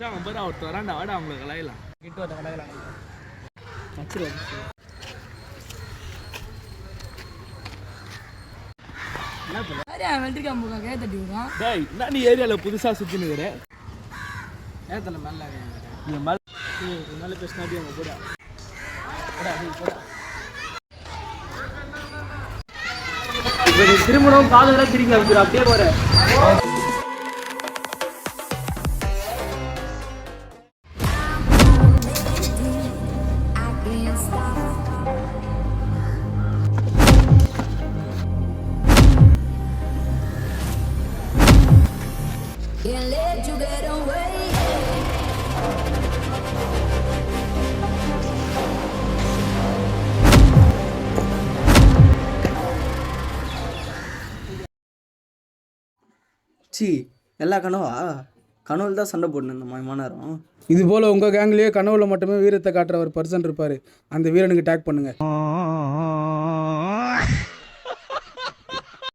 அவன் பேர் அவர் வராண்டா வாடா அவங்களுக்கு கலாயலாம் கிட்ட வர கலாயலாம் வெள்ளரிக்காய் முருகன் கே தட்டி விடுறான். டேய் நான் நீ ஏரியாவில் புதுசாக சுற்றின்னு இருக்கிறேன் ஏத்தல மேல நீ மேலே பேசினாடி அவங்க கூட திருமணம் காதெல்லாம் திரும்பி அப்படியே அப்படியே போற சி எல்லா கனவுல தான் சண்டை போடணும் இந்த மணி இது போல் உங்கள் கேங்லேயே கனவுல மட்டுமே வீரத்தை காட்டுற ஒரு பர்சன் இருப்பார். அந்த வீரனுக்கு டேக் பண்ணுங்கள்.